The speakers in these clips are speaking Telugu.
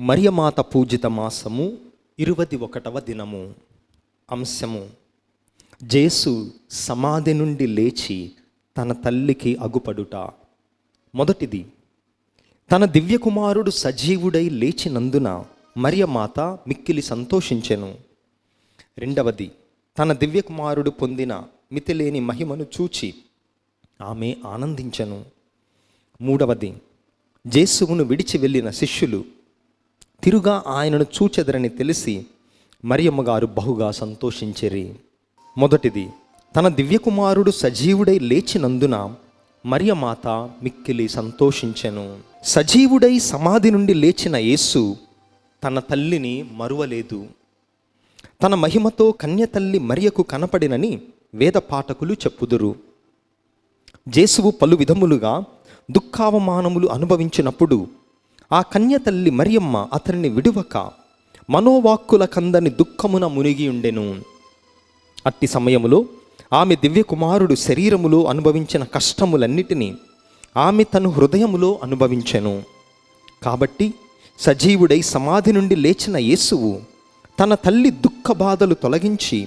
మరియమాత పూజిత మాసము 21వ దినము. అంశము: జేసు సమాధి నుండి లేచి తన తల్లికి అగుపడుట. మొదటిది, తన దివ్యకుమారుడు సజీవుడై లేచినందున మరియమాత మిక్కిలి సంతోషించెను. రెండవది, తన దివ్యకుమారుడు పొందిన మితిలేని మహిమను చూచి ఆమె ఆనందించెను. మూడవది, జేసువును విడిచి వెళ్ళిన శిష్యులు తిరుగా ఆయనను చూచెదరని తెలిసి మరియమ్మ గారు బహుగా సంతోషించిరి. మొదటిది, తన దివ్యకుమారుడు సజీవుడై లేచినందున మరియమాత మిక్కిలి సంతోషించెను. సజీవుడై సమాధి నుండి లేచిన యేసు తన తల్లిని మరువలేదు. తన మహిమతో కన్యతల్లి మరియకు కనపడినని వేద పాఠకులు చెప్పుదురు. జేసువు పలు విధములుగా దుఃఖావమానములు అనుభవించినప్పుడు ఆ కన్యతల్లి మరియమ్మ అతనిని విడువక మనోవాక్కుల కందని దుఃఖమున మునిగి ఉండెను. అట్టి సమయములో ఆమె దివ్యకుమారుడు శరీరములో అనుభవించిన కష్టములన్నిటినీ ఆమె తన హృదయములో అనుభవించెను. కాబట్టి సజీవుడై సమాధి నుండి లేచిన యేసువు తన తల్లి దుఃఖ బాధలు తొలగించి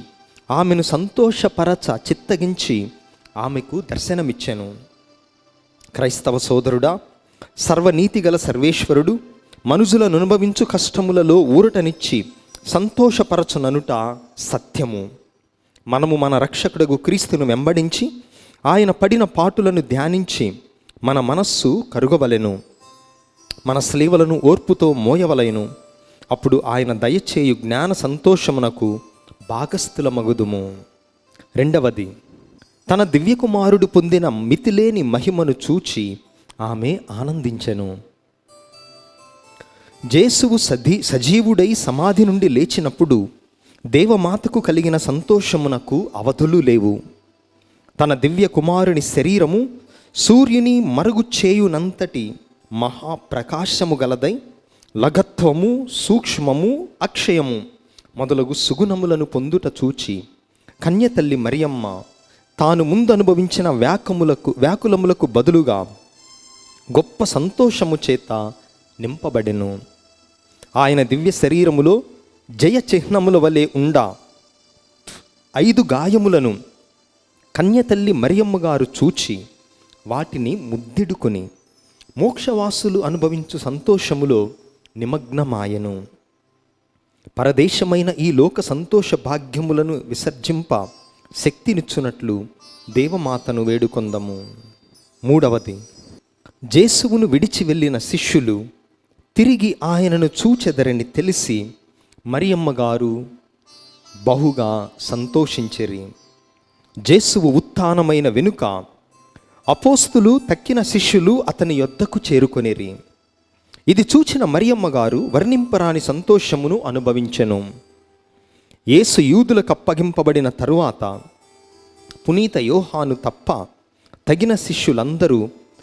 ఆమెను సంతోషపరచ చిత్తగించి ఆమెకు దర్శనమిచ్చెను. క్రైస్తవ సోదరుడా, సర్వనీతిగల సర్వేశ్వరుడు మనుజులను అనుభవించు కష్టములలో ఊరటనిచ్చి సంతోషపరచుననుట సత్యము. మనము మన రక్షకుడగు క్రీస్తును వెంబడించి ఆయన పడిన పాటులను ధ్యానించి మన మనస్సు కరుగవలెను, మన స్లీవలను ఓర్పుతో మోయవలెను. అప్పుడు ఆయన దయచేయు జ్ఞాన సంతోషమునకు భాగస్థులమగుదుము. రెండవది, తన దివ్యకుమారుడు పొందిన మితిలేని మహిమను చూచి ఆమె ఆనందించెను. జేసువు సజీవుడై సమాధి నుండి లేచినప్పుడు దేవమాతకు కలిగిన సంతోషమునకు అవధులు లేవు. తన దివ్య కుమారుని శరీరము సూర్యుని మరుగు చేయునంతటి మహాప్రకాశము గలదై లఘత్వము, సూక్ష్మము, అక్షయము మొదలగు సుగుణములను పొందుట చూచి కన్యతల్లి మరియమ్మ తాను ముందు అనుభవించిన వ్యాకులములకు బదులుగా గొప్ప సంతోషము చేత నింపబడెను. ఆయన దివ్య శరీరములో జయ చిహ్నముల వలె ఉండ 5 గాయములను కన్యతల్లి మరియమ్మ గారు చూచి వాటిని ముద్దిడుకొని మోక్షవాసులు అనుభవించు సంతోషములో నిమగ్నమాయెను. పరదేశమైన ఈ లోక సంతోష భాగ్యములను విసర్జింప శక్తినిచ్చునట్లు దేవమాతను వేడుకొందము. మూడవది, జేసువును విడిచి వెళ్ళిన శిష్యులు తిరిగి ఆయనను చూచెదరని తెలిసి మరియమ్మ గారు బహుగా సంతోషించిరి. జేసువు ఉత్థానమైన వెనుక అపోస్తులు తక్కిన శిష్యులు అతని యొద్దకు చేరుకొనిరి. ఇది చూచిన మరియమ్మ గారు వర్ణింపరాని సంతోషమును అనుభవించెను. యేసు యూదులకు అప్పగింపబడిన తరువాత పునీత యోహాను తప్ప తగిన శిష్యులందరూ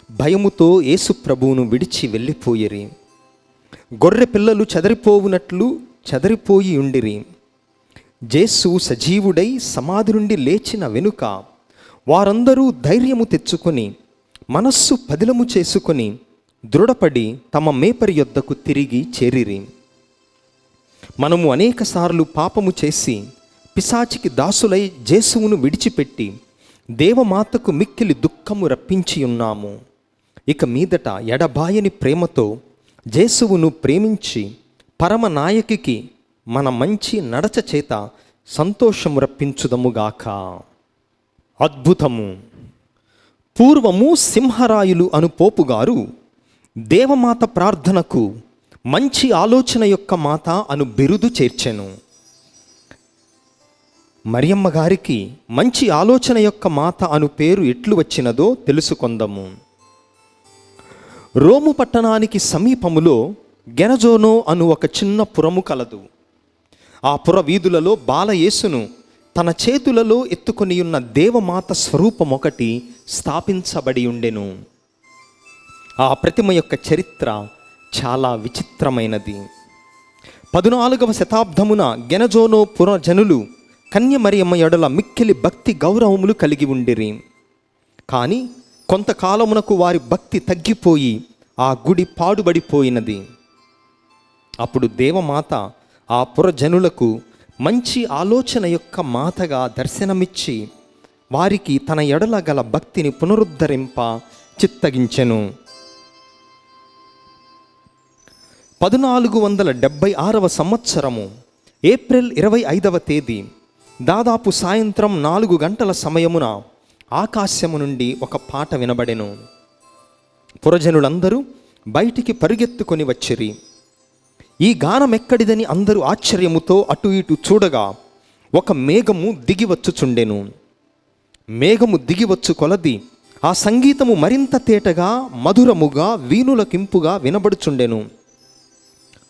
భయముతో యేసు ప్రభువును విడిచి వెళ్ళిపోయిరి. గొర్రె పిల్లలు చెదరిపోవునట్లు చెదరిపోయి ఉండిరి. జేసు సజీవుడై సమాధి నుండి లేచిన వెనుక వారందరూ ధైర్యము తెచ్చుకొని మనస్సు పదిలము చేసుకొని దృఢపడి తమ మేపరి యొద్దకు తిరిగి చేరిరి. మనము అనేకసార్లు పాపము చేసి పిశాచికి దాసులై జేసువును విడిచిపెట్టి దేవమాతకు మిక్కిలి దుఃఖము రప్పించి ఉన్నాము. ఇక మీదట ఎడబాయని ప్రేమతో జేసువును ప్రేమించి పరమనాయకికి మన మంచి నడచ చేత సంతోషము రప్పించుదముగాక. అద్భుతము. పూర్వము సింహరాయులు అను పోపుగారు దేవమాత ప్రార్థనకు మంచి ఆలోచన యొక్క మాత అను బిరుదు చేర్చెను. మరియమ్మ గారికి మంచి ఆలోచన యొక్క మాత అను పేరు ఎట్లు వచ్చినదో తెలుసుకొందము. రోము పట్టణానికి సమీపములో గెనజోనో అను ఒక చిన్న పురము కలదు. ఆ పుర వీధులలో బాలయేసును తన చేతులలో ఎత్తుకొని ఉన్న దేవమాత స్వరూపం ఒకటి స్థాపించబడి ఉండెను. ఆ ప్రతిమ యొక్క చరిత్ర చాలా విచిత్రమైనది. 14వ శతాబ్దమున గెనజోనో పుర జనులు కన్య మరియమ్మ ఎడల మిక్కిలి భక్తి గౌరవములు కలిగి ఉండిరి. కానీ కొంతకాలమునకు వారి భక్తి తగ్గిపోయి ఆ గుడి పాడుబడిపోయినది. అప్పుడు దేవమాత ఆ పురజనులకు మంచి ఆలోచన యొక్క మాతగా దర్శనమిచ్చి వారికి తన ఎడల గల భక్తిని పునరుద్ధరింప చిత్తగించెను. 1476వ సంవత్సరము ఏప్రిల్ 25వ తేదీ దాదాపు సాయంత్రం 4 గంటల సమయమున ఆకాశము నుండి ఒక పాట వినబడెను. పురజనులందరూ బయటికి పరుగెత్తుకొని వచ్చిరి. ఈ గానమెక్కడిదని అందరూ ఆశ్చర్యముతో అటు ఇటు చూడగా ఒక మేఘము దిగివచ్చుచుండెను. మేఘము దిగివచ్చు కొలది ఆ సంగీతము మరింత తేటగా మధురముగా వీణులకింపుగా వినబడుచుండెను.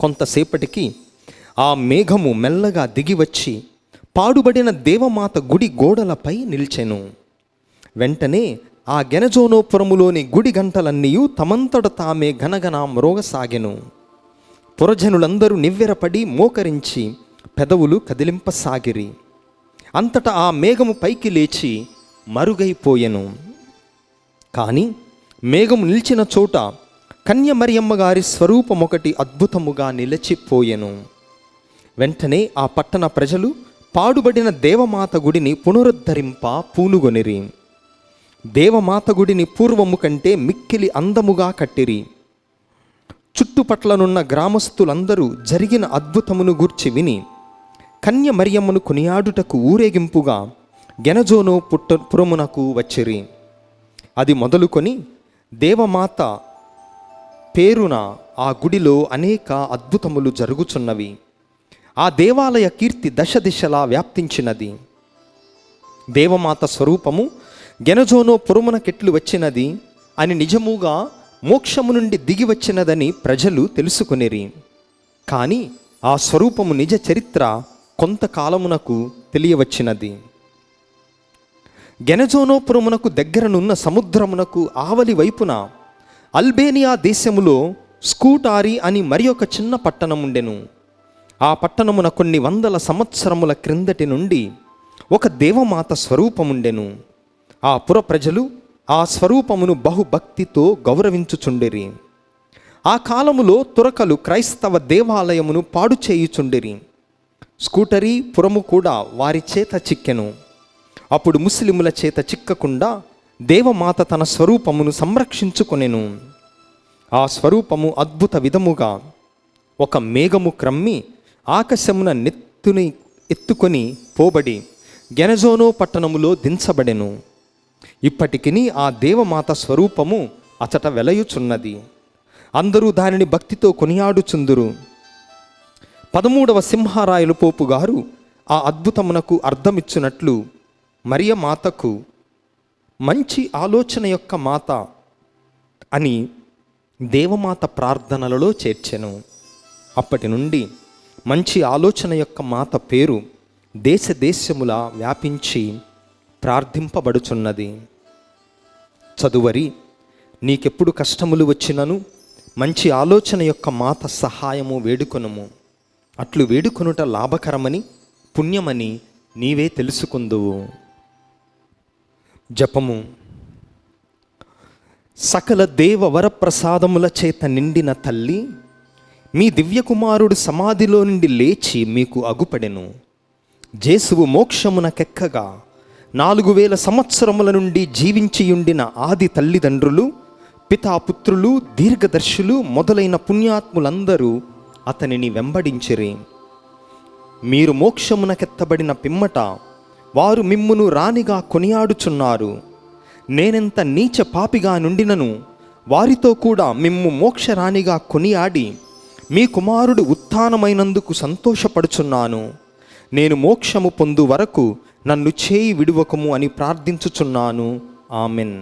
కొంతసేపటికి ఆ మేఘము మెల్లగా దిగివచ్చి పాడుబడిన దేవమాత గుడి గోడలపై నిలిచెను. వెంటనే ఆ గెనజోనోపురములోని గుడి గంటలన్నీ తమంతట తామే గనగన మ్రోగసాగెను. పురజనులందరూ నివ్వెరపడి మోకరించి పెదవులు కదిలింపసాగిరి. అంతటా ఆ మేఘము పైకి లేచి మరుగైపోయెను. కానీ మేఘము నిలిచిన చోట కన్య మరియమ్మ గారి స్వరూపమొకటి అద్భుతముగా నిలిచిపోయెను. వెంటనే ఆ పట్టణ ప్రజలు పాడుబడిన దేవమాత గుడిని పునరుద్ధరింప పూనుగొనిరి. దేవమాత గుడిని పూర్వము కంటే మిక్కిలి అందముగా కట్టిరి. చుట్టుపట్లనున్న గ్రామస్తులందరూ జరిగిన అద్భుతమును గూర్చి విని కన్య మరియమ్మను కొనియాడుటకు ఊరేగింపుగా గెనజోను పురమునకు వచ్చిరి. అది మొదలుకొని దేవమాత పేరున ఆ గుడిలో అనేక అద్భుతములు జరుగుచున్నవి. ఆ దేవాలయ కీర్తి దశ దిశలా వ్యాప్తించినది. దేవమాత స్వరూపము గెనజోనో పురమునకెట్లు వచ్చినది అని నిజముగా మోక్షము నుండి దిగి వచ్చినదని ప్రజలు తెలుసుకొనిరి. కానీ ఆ స్వరూపము నిజ చరిత్ర కొంతకాలమునకు తెలియవచ్చినది. గెనజోనోపురమునకు దగ్గరనున్న సముద్రమునకు ఆవలి వైపున అల్బేనియా దేశములో స్కూటారి అని మరి ఒక చిన్న పట్టణం ఉండెను. ఆ పట్టణమున కొన్ని వందల సంవత్సరముల క్రిందటి నుండి ఒక దేవమాత స్వరూపముండెను. ఆ పుర ప్రజలు ఆ స్వరూపమును బహుభక్తితో గౌరవించుచుండిరి. ఆ కాలములో తురకలు క్రైస్తవ దేవాలయమును పాడు చేయుచుండిరి. స్కూటరీ పురము కూడా వారి చేత చిక్కెను. అప్పుడు ముస్లిముల చేత చిక్కకుండా దేవమాత తన స్వరూపమును సంరక్షించుకొనెను. ఆ స్వరూపము అద్భుత విధముగా ఒక మేఘము క్రమ్మి ఆకాశమున నెత్తుని ఎత్తుకొని పోబడి గెనజోనో పట్టణములో దించబడెను. ఇప్పటికిని ఆ దేవమాత స్వరూపము అచట వెలయుచున్నది. అందరూ దానిని భక్తితో కొనియాడుచుందురు. 13వ సింహరాయలు పోపు గారు ఆ అద్భుతమునకు అర్థమిచ్చునట్లు మరియ మాతకు మంచి ఆలోచన యొక్క మాత అని దేవమాత ప్రార్థనలలో చేర్చెను. అప్పటి నుండి మంచి ఆలోచన యొక్క మాత పేరు దేశ దేశములా వ్యాపించి ప్రార్థింపబడుచున్నది. చదువరి, నీకెప్పుడు కష్టములు వచ్చినను మంచి ఆలోచన యొక్క మాత సహాయము వేడుకొనుము. అట్లు వేడుకొనుట లాభకరమని పుణ్యమని నీవే తెలుసుకుందువు. జపము. సకల దేవ వరప్రసాదముల చేత నిండిన తల్లి, మీ దివ్యకుమారుడు సమాధిలో నుండి లేచి మీకు అగుపడెను. జేసువు మోక్షమునకెక్కగా 4000 సంవత్సరముల నుండి జీవించియుండిన ఆది తల్లిదండ్రులు, పితాపుత్రులు, దీర్ఘదర్శులు మొదలైన పుణ్యాత్ములందరూ అతనిని వెంబడించిరి. మీరు మోక్షమునకెత్తబడిన పిమ్మట వారు మిమ్మును రాణిగా కొనియాడుచున్నారు. నేనెంత నీచ పాపిగా నుండినను వారితో కూడా మిమ్ము మోక్షరాణిగా కొనియాడి మీ కుమారుడు ఉత్థానమైనందుకు సంతోషపడుచున్నాను. నేను మోక్షము పొందు వరకు నన్ను చేయి విడువకము అని ప్రార్థించుచున్నాను. ఆమెన్.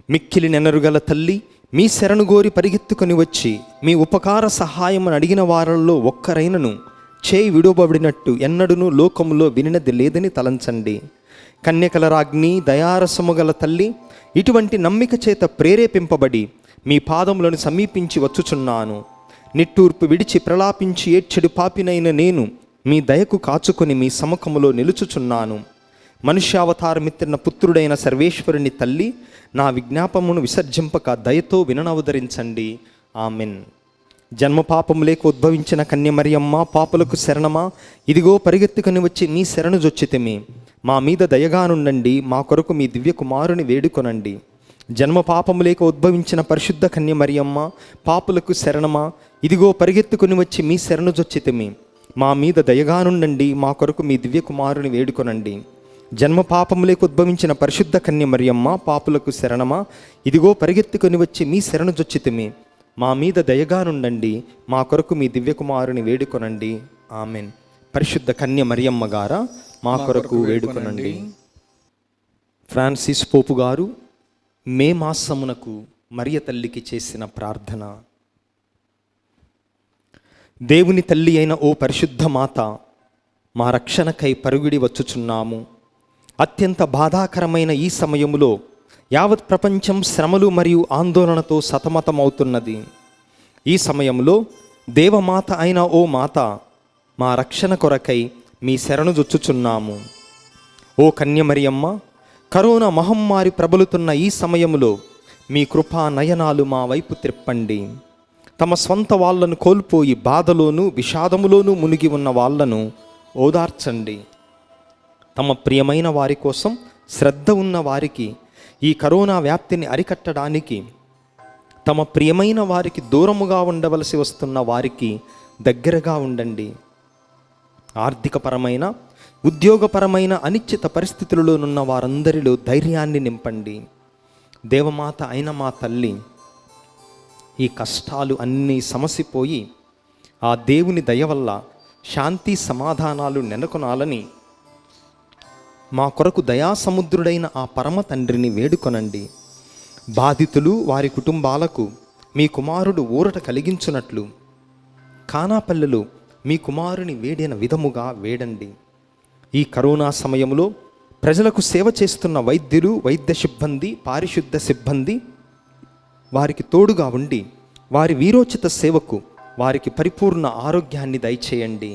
మిక్కిలి నెనరుగల తల్లి, మీ శరణుగోరి పరిగెత్తుకొని వచ్చి మీ ఉపకార సహాయమని అడిగిన వారిలో ఒక్కరైనను చేయి విడువబడినట్టు ఎన్నడూనూ లోకములో వినినది లేదని తలంచండి. కన్యకల రాజ్ఞి, దయారసము గల తల్లి, ఇటువంటి నమ్మిక చేత ప్రేరేపింపబడి మీ పాదములను సమీపించి వచ్చుచున్నాను. నిట్టూర్పు విడిచి ప్రలాపించి ఏడ్చెడు పాపినైన నేను మీ దయకు కాచుకొని మీ సముఖములో నిలుచుచున్నాను. మనుష్యావతారమిత్తిన పుత్రుడైన సర్వేశ్వరుని తల్లి, నా విజ్ఞాపమును విసర్జింపక దయతో విననవదరించండి. ఆమెన్. జన్మ పాపము లేక ఉద్భవించిన కన్యమరియమ్మ పాపులకు శరణమా, ఇదిగో పరిగెత్తుకుని వచ్చి మీ శరణు జొచ్చితిమి. మా మీద దయగానుండండి, మా కొరకు మీ దివ్య కుమారుని వేడుకొనండి. జన్మ పాపము లేక ఉద్భవించిన పరిశుద్ధ కన్యమరియమ్మ పాపులకు శరణమా, ఇదిగో పరిగెత్తుకుని వచ్చి మీ శరణు జొచ్చితిమి. మా మీద దయగానుండండి, మా కొరకు మీ దివ్య కుమారుని వేడుకొనండి. జన్మ పాపము లేక ఉద్భవించిన పరిశుద్ధ కన్యమరియమ్మ పాపులకు శరణమా, ఇదిగో పరిగెత్తుకుని వచ్చి మీ శరణు జొచ్చితిమి. మా మీద దయగానుండండి, మా కొరకు మీ దివ్యకుమారుని వేడుకొనండి. ఆమెన్. పరిశుద్ధ కన్య మరియమ్మ గారా మా కొరకు వేడుకొనండి. ఫ్రాన్సిస్ పోపు గారు మే మాసమునకు మరియ తల్లికి చేసిన ప్రార్థన. దేవుని తల్లి అయిన ఓ పరిశుద్ధ మాత, మా రక్షణకై పరుగుడి వచ్చుచున్నాము. అత్యంత బాధాకరమైన ఈ సమయములో యావత్ ప్రపంచం శ్రమలు మరియు ఆందోళనతో సతమతమవుతున్నది. ఈ సమయంలో దేవమాత అయిన ఓ మాత, మా రక్షణ కొరకై మీ శరణు జొచ్చుచున్నాము. ఓ కన్యమరియమ్మ, కరోనా మహమ్మారి ప్రబలుతున్న ఈ సమయంలో మీ కృపా నయనాలు మా వైపు త్రిప్పండి. తమ స్వంత వాళ్లను కోల్పోయి బాధలోనూ విషాదములోనూ మునిగి ఉన్న వాళ్లను ఓదార్చండి. తమ ప్రియమైన వారి కోసం శ్రద్ధ ఉన్న వారికి, ఈ కరోనా వ్యాప్తిని అరికట్టడానికి తమ ప్రియమైన వారికి దూరముగా ఉండవలసి వస్తున్న వారికి దగ్గరగా ఉండండి. ఆర్థికపరమైన ఉద్యోగపరమైన అనిశ్చిత పరిస్థితులలోనున్న వారందరిలో ధైర్యాన్ని నింపండి. దేవమాత అయిన మా తల్లి, ఈ కష్టాలు అన్నీ సమసిపోయి ఆ దేవుని దయ వల్ల శాంతి సమాధానాలు నెలకొనాలని మా కొరకు దయాసముద్రుడైన ఆ పరమ తండ్రిని వేడుకొనండి. బాధితులు వారి కుటుంబాలకు మీ కుమారుడు ఊరట కలిగించున్నట్లు కానాపల్లెలో మీ కుమారుని వేడిన విధముగా వేడండి. ఈ కరోనా సమయంలో ప్రజలకు సేవ చేస్తున్న వైద్యులు, వైద్య సిబ్బంది, పారిశుద్ధ సిబ్బంది వారికి తోడుగా ఉండి వారి వీరోచిత సేవకు వారికి పరిపూర్ణ ఆరోగ్యాన్ని దయచేయండి.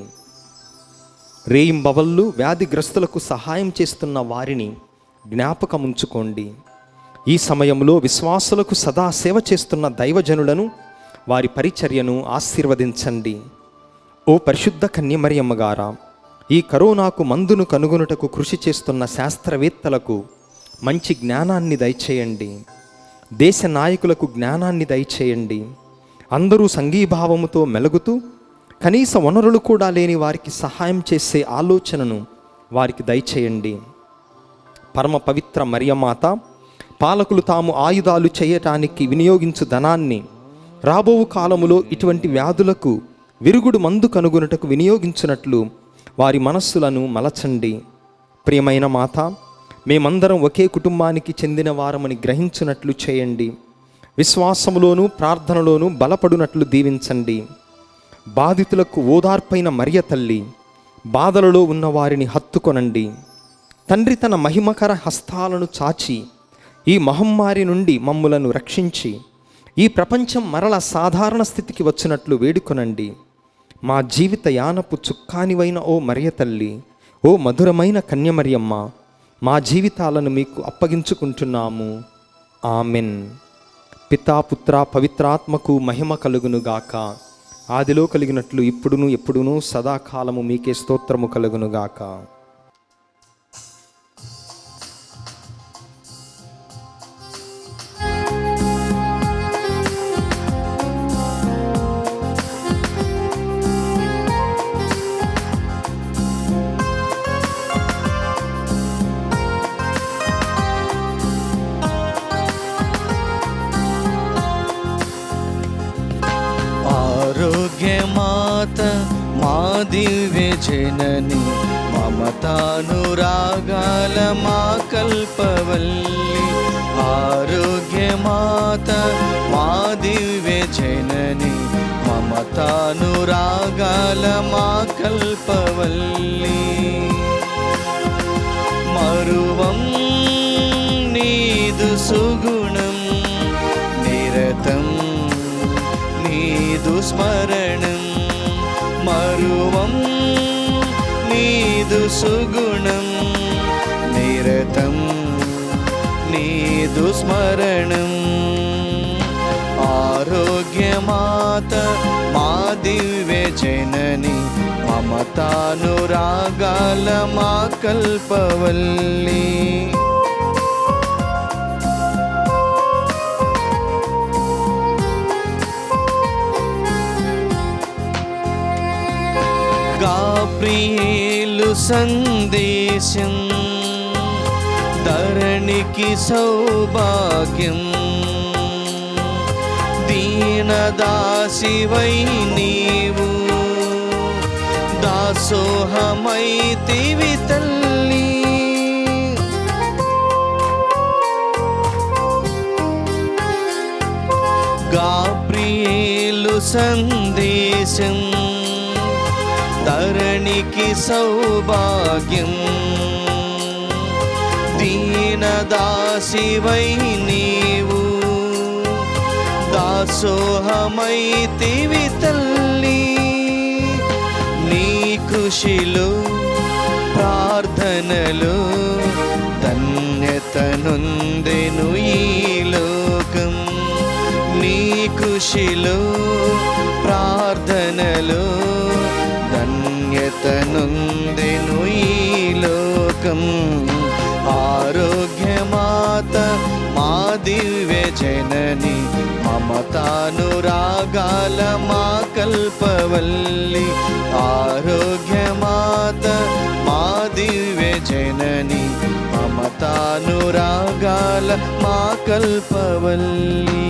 రేయింబవళ్ళు వ్యాధిగ్రస్తులకు సహాయం చేస్తున్న వారిని జ్ఞాపకముంచుకోండి. ఈ సమయంలో విశ్వాసులకు సదా సేవ చేస్తున్న దైవజనులను, వారి పరిచర్యను ఆశీర్వదించండి. ఓ పరిశుద్ధ కన్యమరియమ్మ గారా, ఈ కరోనాకు మందును కనుగొనుటకు కృషి చేస్తున్న శాస్త్రవేత్తలకు మంచి జ్ఞానాన్ని దయచేయండి. దేశ నాయకులకు జ్ఞానాన్ని దయచేయండి. అందరూ సంఘీభావముతో మెలుగుతూ కనీస వనరులు కూడా లేని వారికి సహాయం చేసే ఆలోచనను వారికి దయచేయండి. పరమ పవిత్ర మరియమాత, పాలకులు తాము ఆయుధాలు చేయటానికి వినియోగించు ధనాన్ని రాబో కాలములో ఇటువంటి వ్యాధులకు విరుగుడు మందు కనుగొనుటకు వినియోగించినట్లు వారి మనస్సులను మలచండి. ప్రియమైన మాత, మేమందరం ఒకే కుటుంబానికి చెందిన వారమని గ్రహించినట్లు చేయండి. విశ్వాసములోనూ ప్రార్థనలోనూ బలపడునట్లు దీవించండి. బాధితులకు ఓదార్పైన మరియ తల్లి, బాధలలో ఉన్న వారిని హత్తుకొనండి. తండ్రి తన మహిమకర హస్తాలను చాచి ఈ మహమ్మారి నుండి మమ్ములను రక్షించి ఈ ప్రపంచం మరల సాధారణ స్థితికి వచ్చినట్లు వేడుకొనండి. మా జీవిత యానపు చుక్కానివైన ఓ మరియ తల్లి, ఓ మధురమైన కన్యమరియమ్మ, మా జీవితాలను మీకు అప్పగించుకుంటున్నాము. ఆమెన్. పితా, పుత్ర, పవిత్రాత్మకు మహిమ కలుగునుగాక. ఆదిలో కలిగినట్లు ఇప్పుడును ఎప్పుడును సదాకాలము మీకే స్తోత్రము కలుగునుగాక. ఆరోగ్యమాత, మా దివ్య జనని, మమతానురాగాల మా కల్పవల్లి. ఆరోగ్యమాత, మా దివ్య జనని, మమతానురాగాల మా కల్పవల్లి. మరువం నీదు సుగుణం, నిరతం నీదు స్మరణం. మరువం నీదు సుగుణం, నిరతం నీదు స్మరణం. ఆరోగ్యమాత మా దివ్య జనని మమతానురాగాల మా కల్పవల్లి. గాబ్రియేలు సందేశం ధరణికి సౌభాగ్యం. దీనదాసివై నీవు దాసోహమైతివి తల్లి. గాబ్రియేలు సందేశం ధరణికి సౌభాగ్యం. దీనదాసివై నీవు దాసోహమైతివి తల్లి. నీ కృషిలో ప్రార్థనలు ధన్యతనుందెను ఈ లోకం. నీ కృషిలో ప్రార్థనలు ధన్యతనుందెను ఈ లోకం. ఆరోగ్యమాత మా దివ్య జనని మమతానురాగాల మా కల్పవల్లి. ఆరోగ్యమాత మా దివ్య జనని మమతానురాగాల మా కల్పవల్లి.